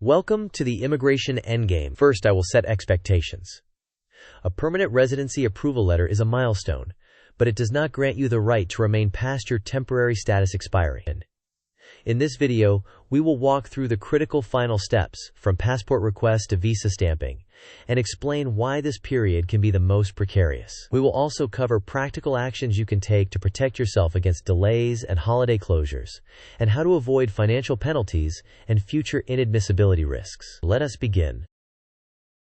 Welcome to the immigration endgame. First, I will set expectations. A permanent residency approval letter is a milestone, but it does not grant you the right to remain past your temporary status expiry. In this video, we will walk through the critical final steps, from passport request to visa stamping, and explain why this period can be the most precarious. We will also cover practical actions you can take to protect yourself against delays and holiday closures, and how to avoid financial penalties and future inadmissibility risks. Let us begin.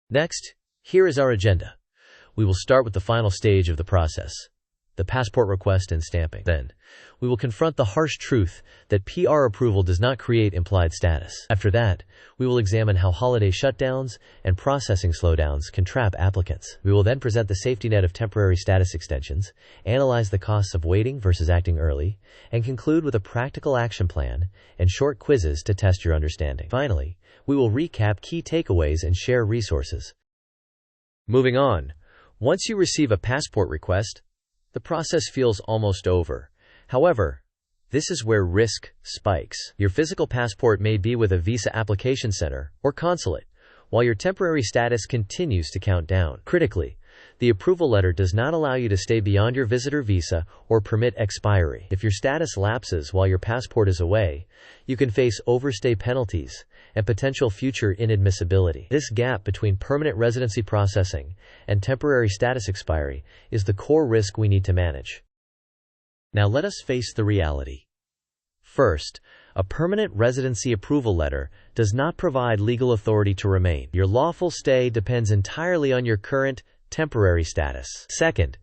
Next, here is our agenda. We will start with the final stage of the process, the passport request and stamping. Then, we will confront the harsh truth that PR approval does not create implied status. After that, we will examine how holiday shutdowns and processing slowdowns can trap applicants. We will then present the safety net of temporary status extensions, analyze the costs of waiting versus acting early, and conclude with a practical action plan and short quizzes to test your understanding. Finally, we will recap key takeaways and share resources. Moving on, once you receive a passport request, the process feels almost over. However, this is where risk spikes. Your physical passport may be with a visa application center or consulate, while your temporary status continues to count down. Critically, the approval letter does not allow you to stay beyond your visitor visa or permit expiry. If your status lapses while your passport is away, you can face overstay penalties and potential future inadmissibility. This gap between permanent residency processing and temporary status expiry is the core risk we need to manage. Now let us face the reality. First, a permanent residency approval letter does not provide legal authority to remain. Your lawful stay depends entirely on your current temporary status. Second,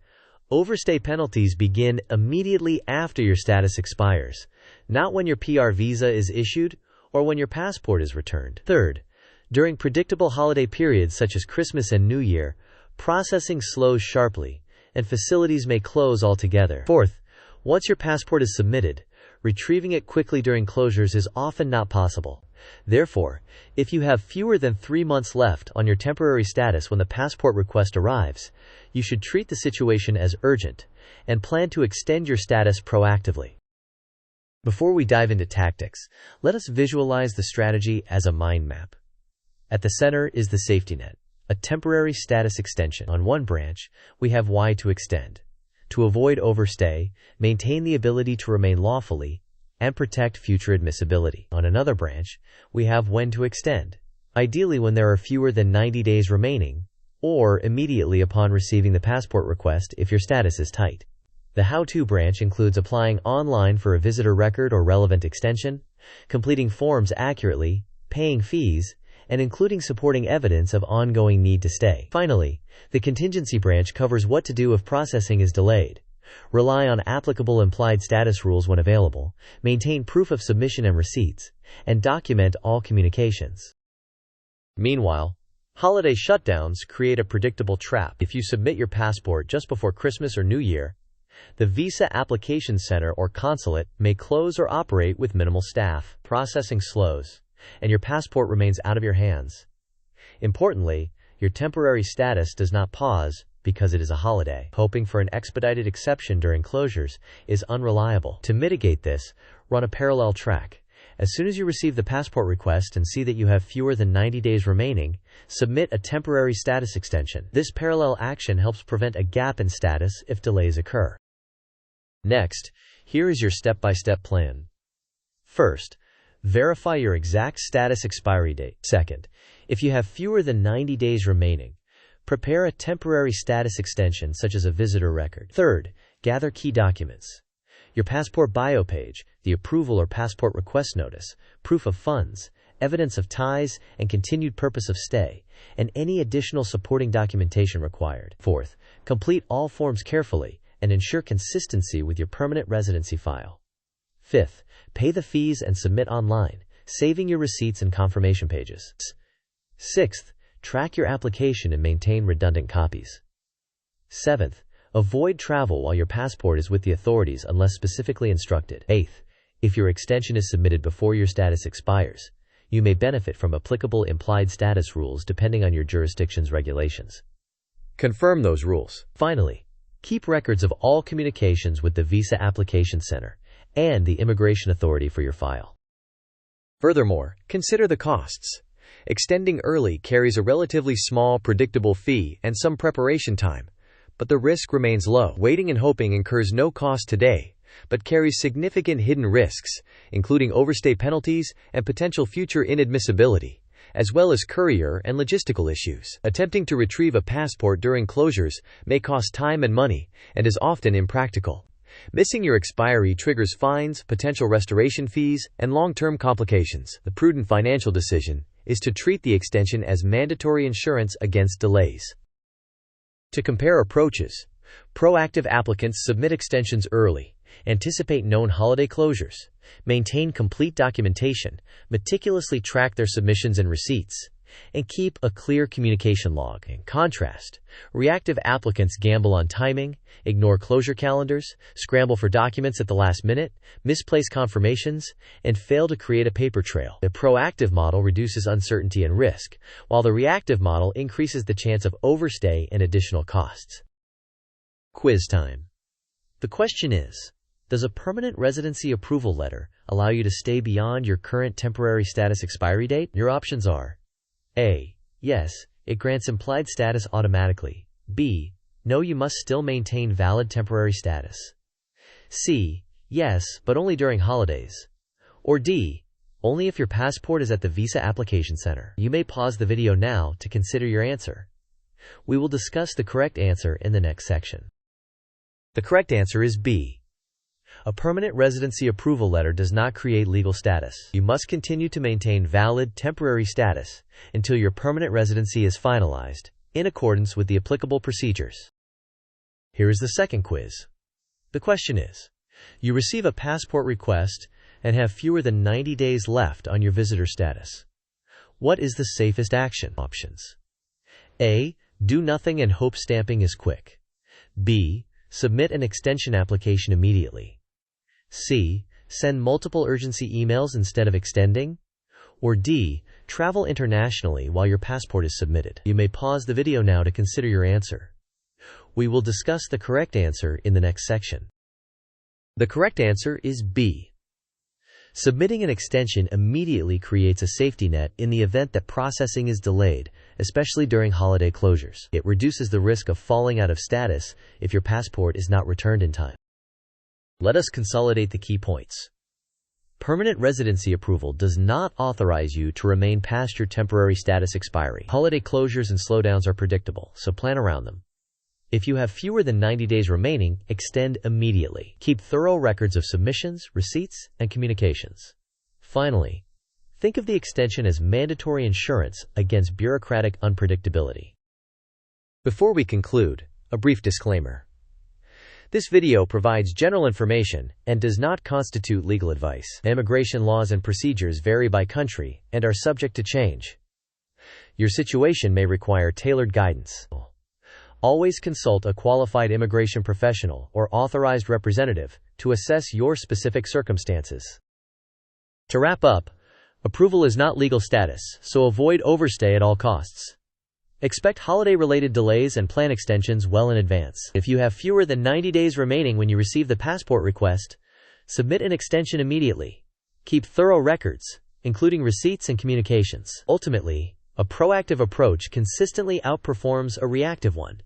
overstay penalties begin immediately after your status expires, not when your PR visa is issued or when your passport is returned. Third, during predictable holiday periods such as Christmas and New Year, processing slows sharply, and facilities may close altogether. Fourth, once your passport is submitted, retrieving it quickly during closures is often not possible. Therefore, if you have fewer than 3 months left on your temporary status when the passport request arrives, you should treat the situation as urgent and plan to extend your status proactively. Before we dive into tactics, let us visualize the strategy as a mind map. At the center is the safety net, a temporary status extension. On one branch, we have why to extend: to avoid overstay, maintain the ability to remain lawfully, and protect future admissibility. On another branch, we have when to extend, ideally when there are fewer than 90 days remaining, or immediately upon receiving the passport request if your status is tight. The how-to branch includes applying online for a visitor record or relevant extension, completing forms accurately, paying fees, and including supporting evidence of ongoing need to stay. Finally, the contingency branch covers what to do if processing is delayed. Rely on applicable implied status rules when available, maintain proof of submission and receipts, and document all communications. Meanwhile, holiday shutdowns create a predictable trap. If you submit your passport just before Christmas or New Year, the visa application center or consulate may close or operate with minimal staff. Processing slows, and your passport remains out of your hands. Importantly, your temporary status does not pause because it is a holiday. Hoping for an expedited exception during closures is unreliable. To mitigate this, run a parallel track. As soon as you receive the passport request and see that you have fewer than 90 days remaining, submit a temporary status extension. This parallel action helps prevent a gap in status if delays occur. Next, here is your step-by-step plan. First, verify your exact status expiry date. Second, if you have fewer than 90 days remaining, prepare a temporary status extension such as a visitor record. Third, gather key documents: your passport bio page, the approval or passport request notice, proof of funds, evidence of ties and continued purpose of stay, and any additional supporting documentation required. Fourth, complete all forms carefully and ensure consistency with your permanent residency file. Fifth, pay the fees and submit online, saving your receipts and confirmation pages. Sixth, track your application and maintain redundant copies. Seventh, avoid travel while your passport is with the authorities unless specifically instructed. Eighth, if your extension is submitted before your status expires, you may benefit from applicable implied status rules depending on your jurisdiction's regulations. Confirm those rules. Finally, keep records of all communications with the Visa Application Center and the Immigration Authority for your file. Furthermore, consider the costs. Extending early carries a relatively small, predictable fee and some preparation time, but the risk remains low. Waiting and hoping incurs no cost today, but carries significant hidden risks, including overstay penalties and potential future inadmissibility, as well as courier and logistical issues. Attempting to retrieve a passport during closures may cost time and money, and is often impractical. Missing your expiry triggers fines, potential restoration fees, and long-term complications. The prudent financial decision is to treat the extension as mandatory insurance against delays. To compare approaches, proactive applicants submit extensions early, anticipate known holiday closures, maintain complete documentation, meticulously track their submissions and receipts, and keep a clear communication log. In contrast, reactive applicants gamble on timing, ignore closure calendars, scramble for documents at the last minute, misplace confirmations, and fail to create a paper trail. The proactive model reduces uncertainty and risk, while the reactive model increases the chance of overstay and additional costs. Quiz time. The question is, does a permanent residency approval letter allow you to stay beyond your current temporary status expiry date? Your options are: A. Yes, it grants implied status automatically. B. No, you must still maintain valid temporary status. C. Yes, but only during holidays. Or D. Only if your passport is at the visa application center. You may pause the video now to consider your answer. We will discuss the correct answer in the next section. The correct answer is B. A permanent residency approval letter does not create legal status. You must continue to maintain valid temporary status until your permanent residency is finalized, in accordance with the applicable procedures. Here is the second quiz. The question is, you receive a passport request and have fewer than 90 days left on your visitor status. What is the safest action? Options: A. Do nothing and hope stamping is quick. B. Submit an extension application immediately. C. Send multiple urgency emails instead of extending. Or D. Travel internationally while your passport is submitted. You may pause the video now to consider your answer. We will discuss the correct answer in the next section. The correct answer is B. Submitting an extension immediately creates a safety net in the event that processing is delayed, especially during holiday closures. It reduces the risk of falling out of status if your passport is not returned in time. Let us consolidate the key points. Permanent residency approval does not authorize you to remain past your temporary status expiry. Holiday closures and slowdowns are predictable, so plan around them. If you have fewer than 90 days remaining, extend immediately. Keep thorough records of submissions, receipts, and communications. Finally, think of the extension as mandatory insurance against bureaucratic unpredictability. Before we conclude, a brief disclaimer. This video provides general information and does not constitute legal advice. Immigration laws and procedures vary by country and are subject to change. Your situation may require tailored guidance. Always consult a qualified immigration professional or authorized representative to assess your specific circumstances. To wrap up, approval is not legal status, so avoid overstay at all costs. Expect holiday-related delays and plan extensions well in advance. If you have fewer than 90 days remaining when you receive the passport request, submit an extension immediately. Keep thorough records, including receipts and communications. Ultimately, a proactive approach consistently outperforms a reactive one.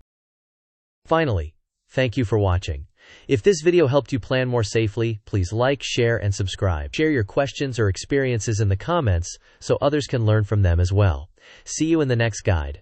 Finally, thank you for watching. If this video helped you plan more safely, please like, share, and subscribe. Share your questions or experiences in the comments so others can learn from them as well. See you in the next guide.